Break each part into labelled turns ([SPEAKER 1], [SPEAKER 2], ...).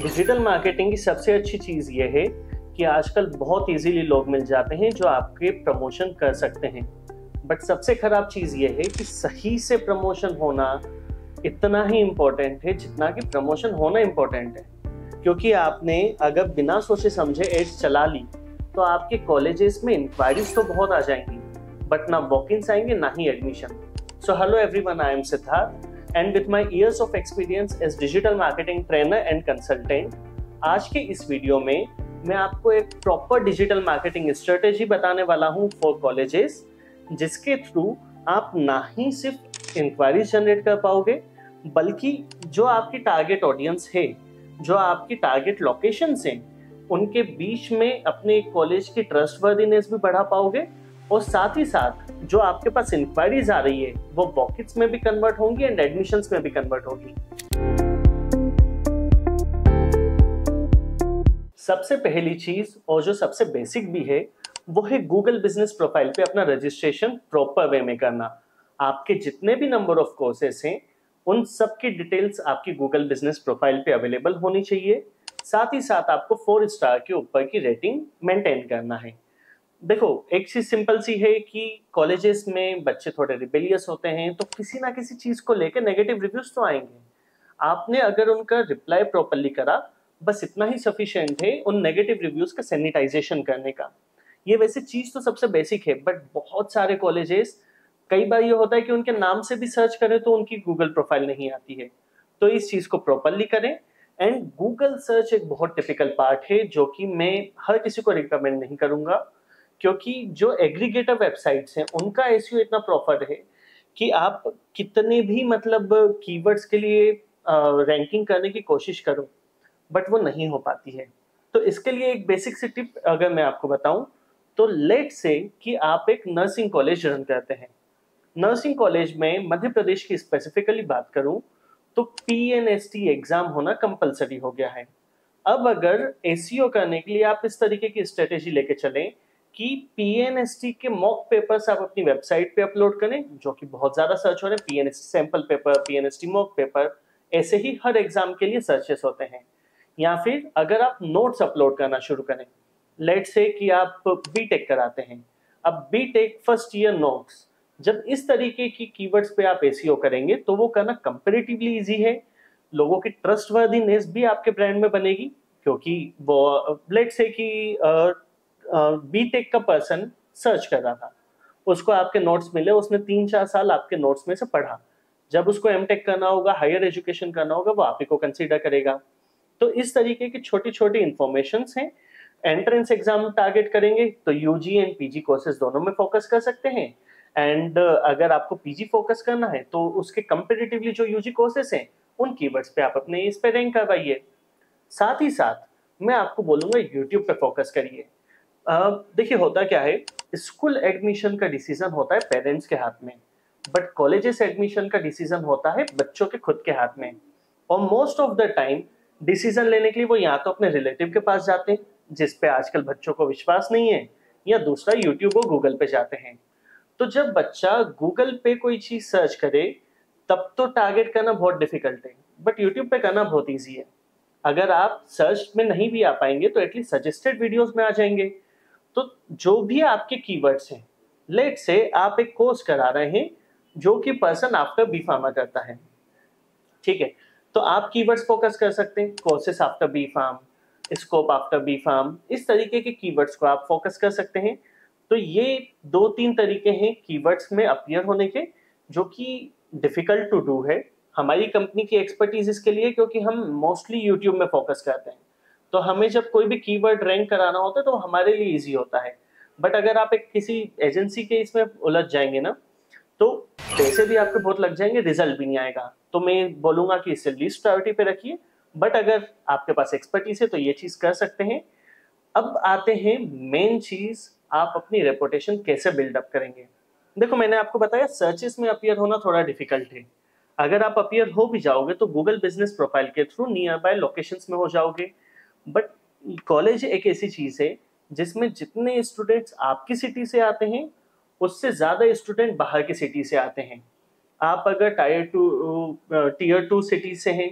[SPEAKER 1] Digital marketing की सबसे अच्छी चीज़ ये है कि आजकल बहुत इजीली लोग मिल जाते हैं जो आपके प्रमोशन कर सकते हैं। बट सबसे खराब चीज़ ये है कि सही से प्रमोशन होना इतना ही इम्पोर्टेंट है जितना कि प्रमोशन होना इम्पोर्टेंट है। क्योंकि आपने अगर बिना सोचे समझे एड्स चला ली तो आपके कॉलेजेस में इंक्वायरीज तो बहुत आ जाएंगी, बट ना वॉक-इन्स आएंगे ना ही admission. So hello everyone, I am Siddharth and with my years of experience as digital marketing trainer and consultant, आज के इस वीडियो में मैं आपको एक प्रॉपर डिजिटल मार्केटिंग स्ट्रेटेजी बताने वाला हूँ फॉर कॉलेजेस, जिसके थ्रू आप ना ही सिर्फ इंक्वायरीज जनरेट कर पाओगे बल्कि जो आपकी टारगेट ऑडियंस है, जो आपकी टारगेट लोकेशंस हैं, उनके बीच में अपने कॉलेज की ट्रस्टवर्दीनेस भी बढ़ा पाओगे और साथ ही साथ जो आपके पास इंक्वायरीज आ रही है वो वॉक-इन्स में भी कन्वर्ट होंगी एंड एडमिशंस में भी कन्वर्ट होगी। सबसे पहली चीज और जो सबसे बेसिक भी है वो है गूगल बिजनेस प्रोफाइल पे अपना रजिस्ट्रेशन प्रॉपर वे में करना। आपके जितने भी नंबर ऑफ कोर्सेस हैं उन सब की डिटेल्स आपकी गूगल बिजनेस प्रोफाइल पे अवेलेबल होनी चाहिए। साथ ही साथ आपको 4 स्टार के ऊपर की रेटिंग मेंटेन करना है। देखो, एक चीज सिंपल सी है कि कॉलेजेस में बच्चे थोड़े रिबेलियस होते हैं तो किसी ना किसी चीज को लेकर नेगेटिव रिव्यूज तो आएंगे। आपने अगर उनका रिप्लाई प्रॉपर्ली करा, बस इतना ही सफिशिएंट है उन नेगेटिव रिव्यूज का सैनिटाइजेशन करने का। ये वैसे चीज तो सबसे बेसिक है, बट बहुत सारे कॉलेजेस, कई बार ये होता है कि उनके नाम से भी सर्च करें तो उनकी गूगल प्रोफाइल नहीं आती है। तो इस चीज को प्रॉपर्ली करें। एंड गूगल सर्च एक बहुत टिपिकल पार्ट है जो कि मैं हर किसी को रिकमेंड नहीं करूंगा, क्योंकि जो एग्रीगेटर वेबसाइट्स हैं उनका एसईओ इतना प्रॉपर है कि आप कितने भी कीवर्ड्स के लिए रैंकिंग करने की कोशिश करो बट वो नहीं हो पाती है। तो इसके लिए एक बेसिक सी टिप अगर मैं आपको बताऊं तो लेट से कि आप एक नर्सिंग कॉलेज रन करते हैं। नर्सिंग कॉलेज में मध्य प्रदेश की स्पेसिफिकली बात करूं तो पीएनएसटी एग्जाम होना कंपलसरी हो गया है। अब अगर एसईओ करने के लिए आप इस तरीके की स्ट्रेटेजी लेके चलें कि पीएनएसटी के मॉक पेपर्स आप अपनी वेबसाइट पे अपलोड करें, जो कि बहुत ज्यादा सर्च हो रहे हैं, PNST sample paper, PNST mock paper, ऐसे ही हर एग्जाम के लिए सर्चेस होते हैं। या फिर अगर आप नोट्स अपलोड करना शुरू करें, लेट से कि आप बीटेक कराते हैं, अब बीटेक फर्स्ट ईयर नोट्स, जब इस तरीके की कीवर्ड्स पे आप एसईओ करेंगे तो वो करना कंपैरेटिवली इजी है। लोगों की ट्रस्टवर्दीनेस भी आपके ब्रांड में बनेगी, क्योंकि वो लेट से कि बीटेक का पर्सन सर्च कर रहा था, उसको आपके नोट्स मिले, उसने 3-4 साल आपके नोट्स में से पढ़ा। जब उसको एमटेक करना होगा, हायर एजुकेशन करना होगा, वो आप ही को कंसीडर करेगा। तो इस तरीके की छोटी छोटी इंफॉर्मेशंस हैं। एंट्रेंस एग्जाम टारगेट करेंगे तो यूजी एंड पीजी कोर्सेज दोनों में फोकस कर सकते हैं। एंड अगर आपको पीजी फोकस करना है तो उसके कंपेरेटिवली जो यूजी कोर्सेज हैं उन कीवर्ड्स पे आप अपने इस पे रैंक करवाइए। साथ ही साथ मैं आपको बोलूंगा यूट्यूब पे फोकस करिए। देखिए, होता क्या है, स्कूल एडमिशन का डिसीजन होता है पेरेंट्स के हाथ में, बट कॉलेजेस एडमिशन का डिसीजन होता है बच्चों के खुद के हाथ में। और most of the time decision लेने के लिए वो या तो अपने रिलेटिव के पास जाते हैं, जिस पे आजकल बच्चों को विश्वास नहीं है, या दूसरा यूट्यूब और गूगल पे जाते हैं। तो जब बच्चा गूगल पे कोई चीज सर्च करे तब तो टारगेट करना बहुत डिफिकल्ट है, बट यूट्यूब पे करना बहुत ईजी है। अगर आप सर्च में नहीं भी आ पाएंगे तो एटलीस्ट सजेस्टेड वीडियोस में आ जाएंगे। तो जो भी आपके कीवर्ड्स हैं, लेट से आप एक कोर्स करा रहे हैं जो कि पर्सन आफ्टर बी फार्मा करता है, ठीक है, तो आप कीवर्ड्स फोकस कर सकते हैं, courses after B pharm, scope after B pharm, इस तरीके के कीवर्ड्स को आप फोकस कर सकते हैं। तो ये 2-3 तरीके हैं कीवर्ड्स में अपीयर होने के, जो कि डिफिकल्ट टू डू है। हमारी कंपनी की एक्सपर्टीज इसके लिए, क्योंकि हम मोस्टली यूट्यूब में फोकस करते हैं, तो हमें जब कोई भी कीवर्ड रैंक कराना होता है तो हमारे लिए इजी होता है। बट अगर आप एक किसी एजेंसी के इसमें उलझ जाएंगे ना, तो पैसे भी आपके बहुत लग जाएंगे, रिजल्ट भी नहीं आएगा। तो मैं बोलूंगा कि इसे लीस्ट प्रायोरिटी पे रखिए, बट अगर आपके पास एक्सपर्टीज है तो ये चीज कर सकते हैं। अब आते हैं मेन चीज, आप अपनी रेपुटेशन कैसे बिल्डअप करेंगे। देखो, मैंने आपको बताया सर्चेस में अपीयर होना थोड़ा डिफिकल्ट है। अगर आप अपीयर हो भी जाओगे तो गूगल बिजनेस प्रोफाइल के थ्रू नियर बाय लोकेशंस में हो जाओगे। बट कॉलेज एक ऐसी चीज है जिसमें जितने स्टूडेंट्स आपकी सिटी से आते हैं उससे ज्यादा स्टूडेंट बाहर की सिटी से आते हैं। आप अगर टीयर 2 सिटी से हैं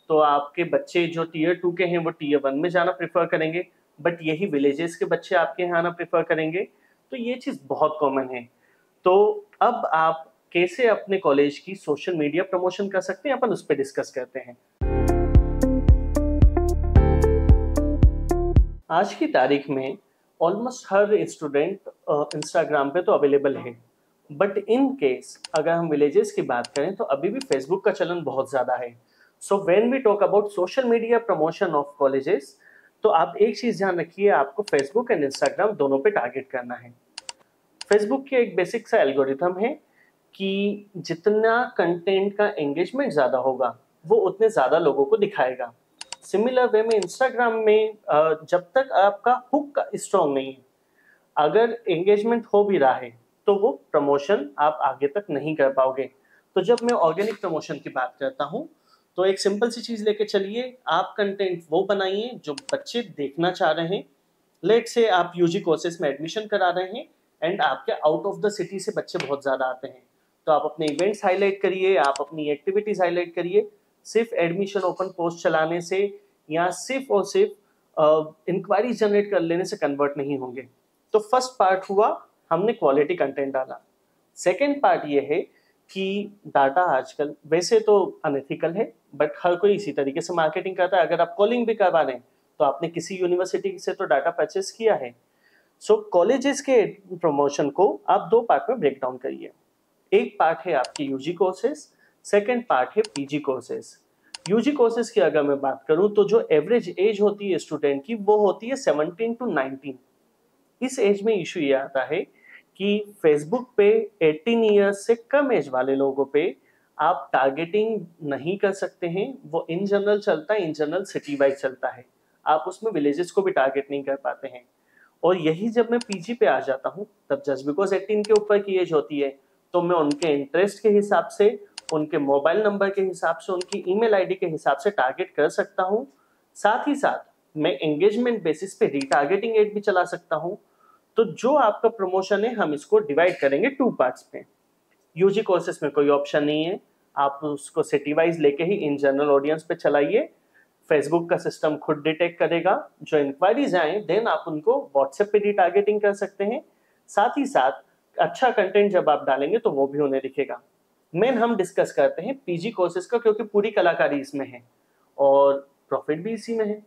[SPEAKER 1] तो आपके बच्चे जो टीयर 2 के हैं वो टीयर 1 में जाना प्रेफर करेंगे, बट यही विलेजेस के बच्चे आपके यहाँ आना प्रेफर करेंगे। तो ये चीज़ बहुत कॉमन है। तो अब आप कैसे अपने कॉलेज की सोशल मीडिया प्रमोशन कर सकते हैं, अपन उस पर डिस्कस करते हैं। आज की तारीख में ऑलमोस्ट हर स्टूडेंट इंस्टाग्राम पे तो अवेलेबल है, बट इन केस अगर हम विलेजेस की बात करें तो अभी भी फेसबुक का चलन बहुत ज़्यादा है। So when we talk about social media promotion of colleges, तो आप एक चीज़ ध्यान रखिए, आपको फेसबुक एंड इंस्टाग्राम दोनों पे टारगेट करना है। फेसबुक की एक बेसिक सा एल्गोरिथम है कि जितना कंटेंट का एंगेजमेंट ज़्यादा होगा वो उतने ज़्यादा लोगों को दिखाएगा। सिमिलर वे में इंस्टाग्राम में जब तक आपका हुक स्ट्रॉन्ग नहीं है, अगर एंगेजमेंट हो भी रहा है तो वो प्रमोशन आप आगे तक नहीं कर पाओगे। तो जब मैं ऑर्गेनिक प्रमोशन की बात करता हूँ तो एक सिंपल सी चीज़ लेके चलिए, आप कंटेंट वो बनाइए जो बच्चे देखना चाह रहे हैं। लेट से आप यूजी कोर्सेज में एडमिशन करा रहे हैं एंड आपके आउट ऑफ द सिटी से बच्चे बहुत ज़्यादा आते हैं, तो आप अपने इवेंट्स हाईलाइट करिए, आप अपनी एक्टिविटीज़ हाईलाइट करिए। सिर्फ एडमिशन ओपन पोस्ट चलाने से या सिर्फ और सिर्फ इंक्वायरी जनरेट कर लेने से कन्वर्ट नहीं होंगे। तो फर्स्ट पार्ट हुआ, हमने क्वालिटी कंटेंट डाला। सेकेंड पार्ट ये है कि डाटा आजकल वैसे तो अनएथिकल है, बट हर कोई इसी तरीके से मार्केटिंग करता है। अगर आप कॉलिंग भी करवा रहे हैं तो आपने किसी यूनिवर्सिटी से तो डाटा परचेस किया है। सो कॉलेजेस के प्रमोशन को आप दो पार्ट में ब्रेक डाउन करिए। एक पार्ट है आपकी यूजी कोर्सेज, सेकेंड पार्ट है पीजी कोर्सेज। यूजी कोर्सेज की अगर मैं बात करूं तो जो एवरेज एज होती है स्टूडेंट की वो होती है 17 to 19। इस एज में इशू ये आता है कि फेसबुक पे 18 ईयर्स से कम एज वाले लोगों पे आप टारगेटिंग नहीं कर सकते हैं। वो इन जनरल चलता है, इन जनरल सिटी वाइज चलता है, आप उसमें विलेजेस को भी टारगेट नहीं कर पाते हैं। और यही जब मैं पीजी पे आ जाता हूँ तब जस्ट बिकॉज 18 के ऊपर की एज होती है तो मैं उनके इंटरेस्ट के हिसाब से, उनके मोबाइल नंबर के हिसाब से, उनकी ईमेल आईडी के हिसाब से टारगेट कर सकता हूँ। साथ ही साथ मैं एंगेजमेंट बेसिस पे रीटारगेटिंग एड भी चला सकता हूँ। तो जो आपका प्रमोशन है हम इसको डिवाइड करेंगे टू पार्ट्स पे। यूजी कोर्सेज में कोई ऑप्शन नहीं है, आप उसको सिटी वाइज लेके ही इन जनरल ऑडियंस पे चलाइए। फेसबुक का सिस्टम खुद डिटेक्ट करेगा, जो इंक्वायरीज आए देन आप उनको व्हाट्सएप पे रीटारगेटिंग कर सकते हैं। साथ ही साथ अच्छा कंटेंट जब आप डालेंगे तो वो भी उन्हें दिखेगा। मेन हम डिस्कस करते हैं पीजी कोर्सेज का, क्योंकि पूरी कलाकारी इसमें है और प्रॉफिट भी इसी में है।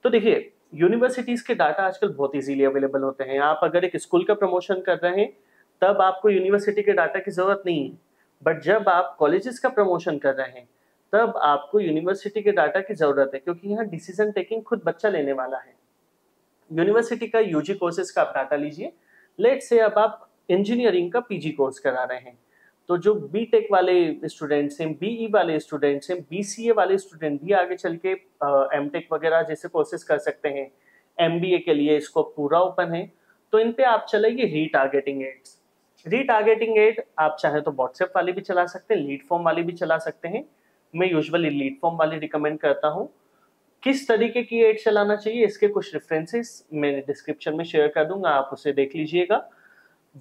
[SPEAKER 1] तो देखिए, यूनिवर्सिटीज के डाटा आजकल बहुत इजीली अवेलेबल होते हैं। आप अगर एक स्कूल का प्रमोशन कर रहे हैं तब आपको यूनिवर्सिटी के डाटा की जरूरत नहीं है, बट जब आप कॉलेजेस का प्रमोशन कर रहे हैं तब आपको यूनिवर्सिटी के डाटा की जरूरत है, क्योंकि यहाँ डिसीजन टेकिंग खुद बच्चा लेने वाला है। यूनिवर्सिटी का यूजी कोर्सेज का आप डाटा लीजिए। लेट से अब आप इंजीनियरिंग का पीजी कोर्स करा रहे हैं, तो जो बीटेक वाले स्टूडेंट्स हैं, बीई वाले स्टूडेंट्स हैं, बीसीए वाले स्टूडेंट भी आगे चल के एमटेक वगैरह जैसे कोर्सेज कर सकते हैं। एमबीए के लिए इसको पूरा ओपन है। तो इन पे आप चलाइए रीटारगेटिंग एड्स। रीटारगेटिंग एड आप चाहे तो व्हाट्सएप वाली भी चला सकते हैं, लीड फॉर्म वाली भी चला सकते हैं। मैं यूजुअली लीड फॉर्म वाली रिकमेंड करता हूँ। किस तरीके की एड चलाना चाहिए इसके कुछ रेफरेंसेस मैं डिस्क्रिप्शन में शेयर कर दूंगा, आप उसे देख लीजिएगा।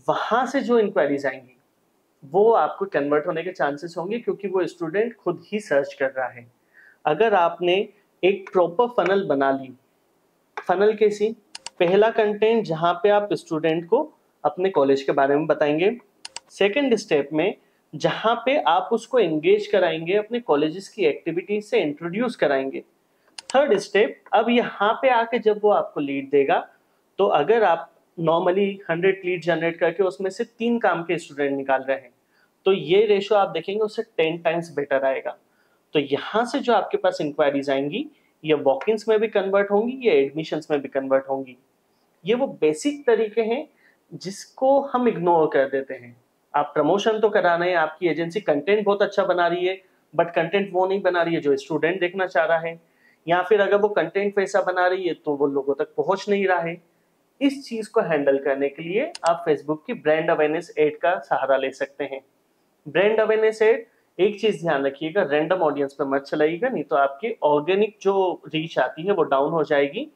[SPEAKER 1] वहां से जो इंक्वायरीज आएंगी वो आपको कन्वर्ट होने के चांसेस होंगे, क्योंकि वो स्टूडेंट खुद ही सर्च कर रहा है। अगर आपने एक प्रॉपर फनल बना ली, फनल कैसी, पहला कंटेंट जहां पे आप स्टूडेंट को अपने कॉलेज के बारे में बताएंगे। सेकंड स्टेप में जहां पे आप उसको एंगेज कराएंगे, अपने कॉलेजेस की एक्टिविटीज से इंट्रोड्यूस कराएंगे। थर्ड स्टेप, अब यहाँ पे आके जब वो आपको लीड देगा, तो अगर आप नॉर्मली 100 लीड जनरेट करके उसमें से 3 काम के स्टूडेंट निकाल रहे हैं तो ये रेशो आप देखेंगे उससे 10 टाइम्स बेटर आएगा। तो यहाँ से जो आपके पास इंक्वायरीज आएंगी ये वॉक-इन्स में भी कन्वर्ट होंगी, ये एडमिशंस में भी कन्वर्ट होंगी। ये वो बेसिक तरीके हैं जिसको हम इग्नोर कर देते हैं। आप प्रमोशन तो करा रहे हैं, आपकी एजेंसी कंटेंट बहुत अच्छा बना रही है, बट कंटेंट वो नहीं बना रही है जो स्टूडेंट देखना चाह रहा है, या फिर अगर वो कंटेंट वैसा बना रही है तो वो लोगों तक पहुंच नहीं रहा है। इस चीज को हैंडल करने के लिए आप फेसबुक की ब्रांड अवेयरनेस एड का सहारा ले सकते हैं। ब्रांड अवेयरनेस एड, एक चीज ध्यान रखिएगा, रैंडम ऑडियंस पे मत चलाइएगा, नहीं तो आपकी ऑर्गेनिक जो रीच आती है वो डाउन हो जाएगी।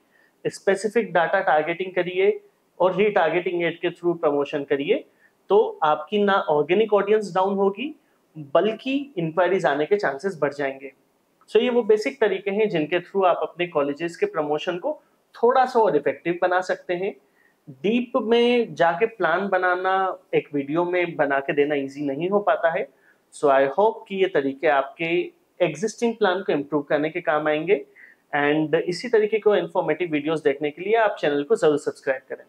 [SPEAKER 1] स्पेसिफिक डाटा टारगेटिंग करिए और रीटारगेटिंग एड के थ्रू प्रमोशन करिए, तो आपकी ना ऑर्गेनिक ऑडियंस डाउन होगी बल्कि इंक्वायरीज आने के चांसेस बढ़ जाएंगे। सो ये वो बेसिक तरीके हैं जिनके थ्रू आप अपने कॉलेजेस के प्रमोशन को थोड़ा सा और इफेक्टिव बना सकते हैं। डीप में जाके प्लान बनाना एक वीडियो में बना के देना इजी नहीं हो पाता है। सो आई होप कि ये तरीके आपके एग्जिस्टिंग प्लान को इम्प्रूव करने के काम आएंगे। एंड इसी तरीके को इन्फॉर्मेटिव वीडियोस देखने के लिए आप चैनल को जरूर सब्सक्राइब करें।